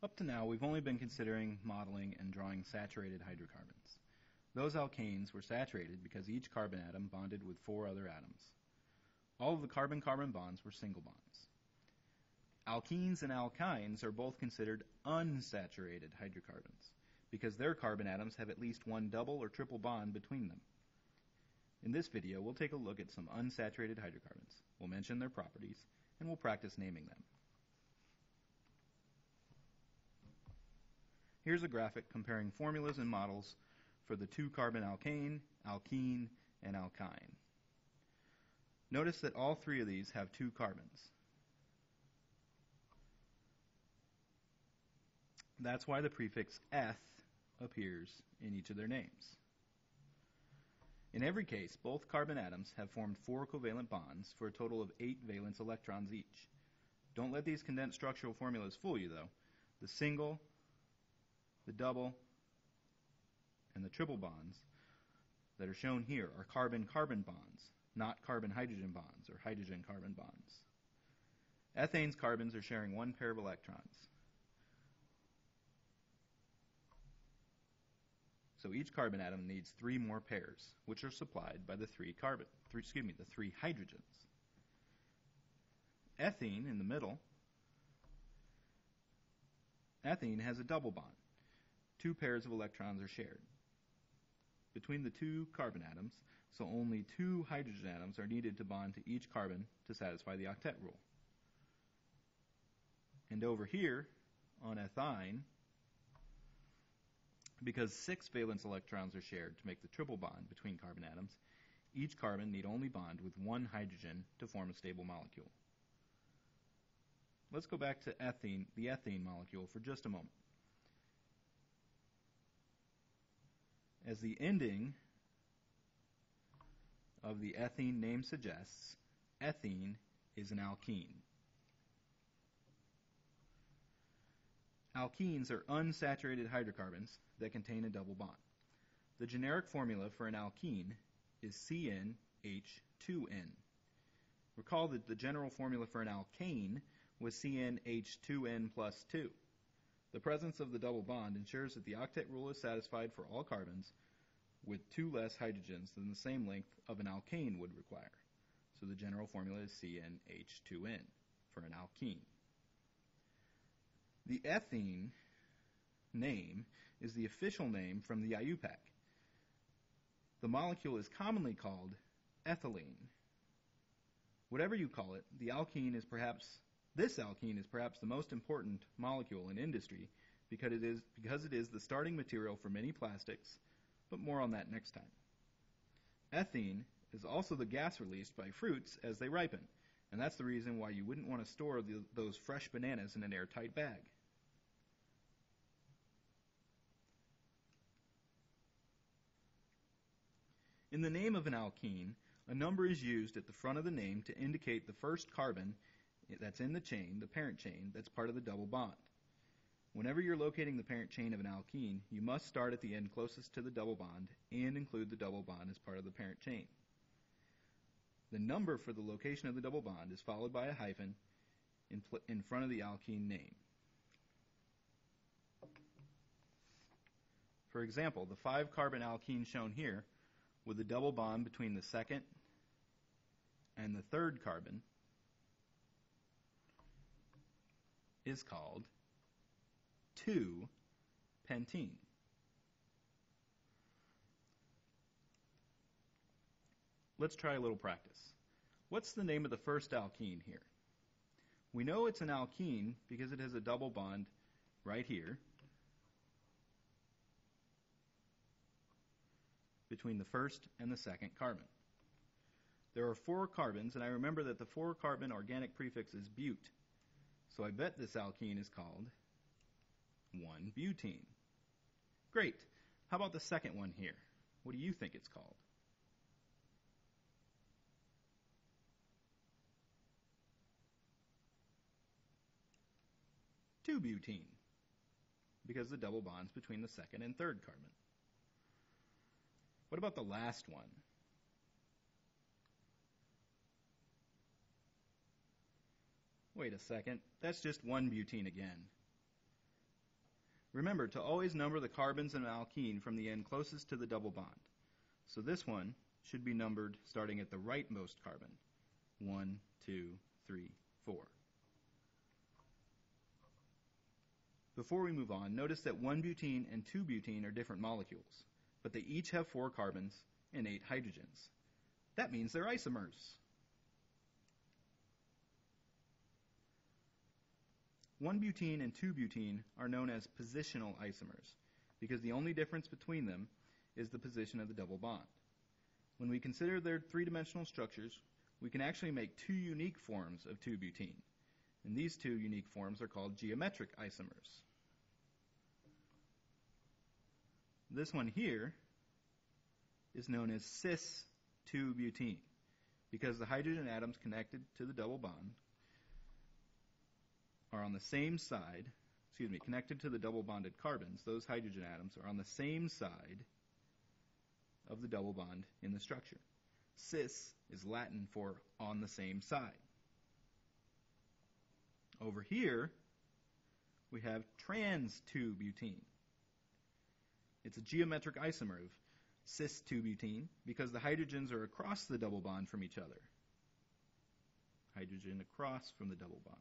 Up to now, we've only been considering modeling and drawing saturated hydrocarbons. Those alkanes were saturated because each carbon atom bonded with 4 other atoms. All of the carbon-carbon bonds were single bonds. Alkenes and alkynes are both considered unsaturated hydrocarbons because their carbon atoms have at least one double or triple bond between them. In this video, we'll take a look at some unsaturated hydrocarbons. We'll mention their properties, and we'll practice naming them. Here's a graphic comparing formulas and models for the 2-carbon alkane, alkene, and alkyne. Notice that all 3 of these have 2 carbons. That's why the prefix eth appears in each of their names. In every case, both carbon atoms have formed 4 covalent bonds for a total of 8 valence electrons each. Don't let these condensed structural formulas fool you, though. The single, the double, and the triple bonds that are shown here are carbon-carbon bonds, not carbon-hydrogen bonds or hydrogen-carbon bonds. Ethane's carbons are sharing 1 pair of electrons. So each carbon atom needs 3 more pairs, which are supplied by the 3 hydrogens. Ethene in the middle, ethene has a double bond. 2 pairs of electrons are shared between the 2 carbon atoms, so only 2 hydrogen atoms are needed to bond to each carbon to satisfy the octet rule. And over here, on ethine, because 6 valence electrons are shared to make the triple bond between carbon atoms, each carbon need only bond with 1 hydrogen to form a stable molecule. Let's go back to ethene, the ethene molecule, for just a moment. As the ending of the ethene name suggests, ethene is an alkene. Alkenes are unsaturated hydrocarbons that contain a double bond. The generic formula for an alkene is CnH2n. Recall that the general formula for an alkane was CnH2n plus 2. The presence of the double bond ensures that the octet rule is satisfied for all carbons with 2 less hydrogens than the same length of an alkane would require. So the general formula is CnH2n for an alkene. The ethene name is the official name from the IUPAC. The molecule is commonly called ethylene. Whatever you call it, this alkene is perhaps the most important molecule in industry because it is the starting material for many plastics, but more on that next time. Ethene is also the gas released by fruits as they ripen, and that's the reason why you wouldn't want to store those fresh bananas in an airtight bag. In the name of an alkene, a number is used at the front of the name to indicate the first carbon that's in the chain, the parent chain, that's part of the double bond. Whenever you're locating the parent chain of an alkene, you must start at the end closest to the double bond and include the double bond as part of the parent chain. The number for the location of the double bond is followed by a hyphen in front of the alkene name. For example, the 5-carbon alkene shown here with a double bond between the 2nd and the 3rd carbon is called 2-pentene. Let's try a little practice. What's the name of the first alkene here? We know it's an alkene because it has a double bond right here between the 1st and the 2nd carbon. There are 4 carbons, and I remember that the 4-carbon organic prefix is bute, so I bet this alkene is called 1-butene. Great. How about the second one here? What do you think it's called? 2-butene, because the double bonds between the 2nd and 3rd carbon. What about the last one? Wait a second, that's just 1-butene again. Remember to always number the carbons in an alkene from the end closest to the double bond. So this one should be numbered starting at the rightmost carbon. 1, 2, 3, 4. Before we move on, notice that 1-butene and 2-butene are different molecules, but they each have 4 carbons and 8 hydrogens. That means they're isomers. 1-butene and 2-butene are known as positional isomers because the only difference between them is the position of the double bond. When we consider their three-dimensional structures, we can actually make 2 unique forms of 2-butene, and these 2 unique forms are called geometric isomers. This one here is known as cis-2-butene because the hydrogen atoms connected to the double bond are on the same side, connected to the double bonded carbons, those hydrogen atoms are on the same side of the double bond in the structure. Cis is Latin for on the same side. Over here, we have trans-2-butene. It's a geometric isomer of cis-2-butene because the hydrogens are across the double bond from each other. Hydrogen across from the double bond.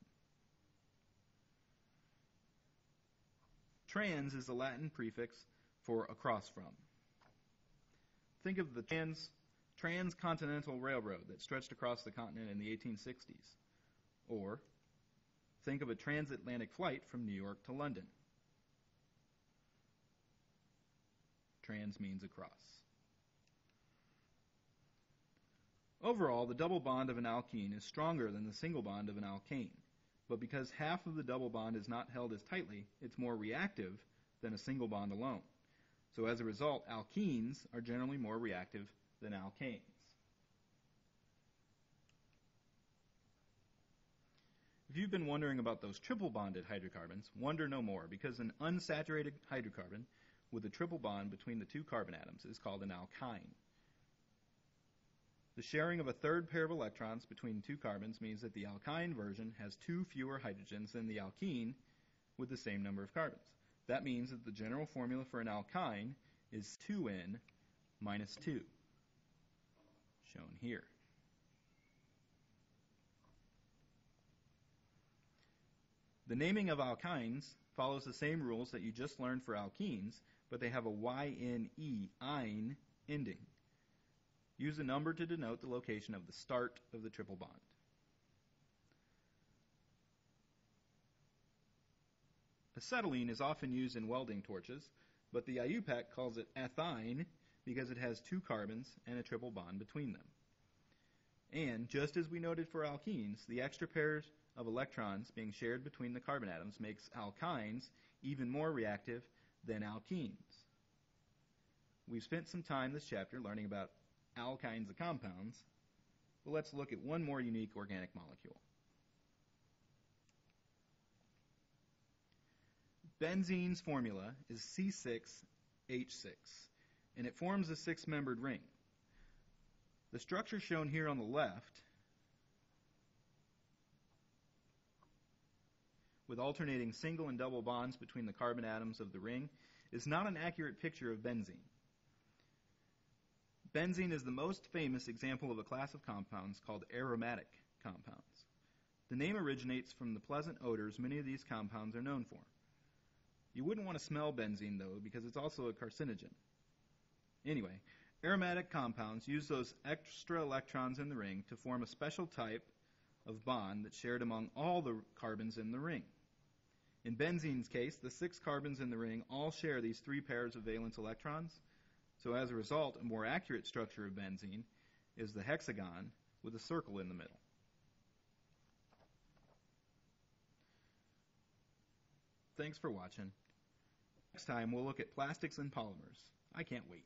Trans is the Latin prefix for across from. Think of the transcontinental railroad that stretched across the continent in the 1860s. Or think of a transatlantic flight from New York to London. Trans means across. Overall, the double bond of an alkene is stronger than the single bond of an alkane. But because half of the double bond is not held as tightly, it's more reactive than a single bond alone. So as a result, alkenes are generally more reactive than alkanes. If you've been wondering about those triple bonded hydrocarbons, wonder no more, because an unsaturated hydrocarbon with a triple bond between the 2 carbon atoms is called an alkyne. The sharing of a third pair of electrons between 2 carbons means that the alkyne version has 2 fewer hydrogens than the alkene with the same number of carbons. That means that the general formula for an alkyne is 2n minus 2, shown here. The naming of alkynes follows the same rules that you just learned for alkenes, but they have a yne, ine, ending. Use a number to denote the location of the start of the triple bond. Acetylene is often used in welding torches, but the IUPAC calls it ethyne because it has 2 carbons and a triple bond between them. And just as we noted for alkenes, the extra pairs of electrons being shared between the carbon atoms makes alkynes even more reactive than alkenes. We've spent some time this chapter learning about all kinds of compounds, but let's look at one more unique organic molecule. Benzene's formula is C6H6, and it forms a 6-membered ring. The structure shown here on the left, with alternating single and double bonds between the carbon atoms of the ring, is not an accurate picture of benzene. Benzene is the most famous example of a class of compounds called aromatic compounds. The name originates from the pleasant odors many of these compounds are known for. You wouldn't want to smell benzene, though, because it's also a carcinogen. Anyway, aromatic compounds use those extra electrons in the ring to form a special type of bond that's shared among all the carbons in the ring. In benzene's case, the 6 carbons in the ring all share these 3 pairs of valence electrons. So as a result, a more accurate structure of benzene is the hexagon with a circle in the middle. Thanks for watching. Next time we'll look at plastics and polymers. I can't wait.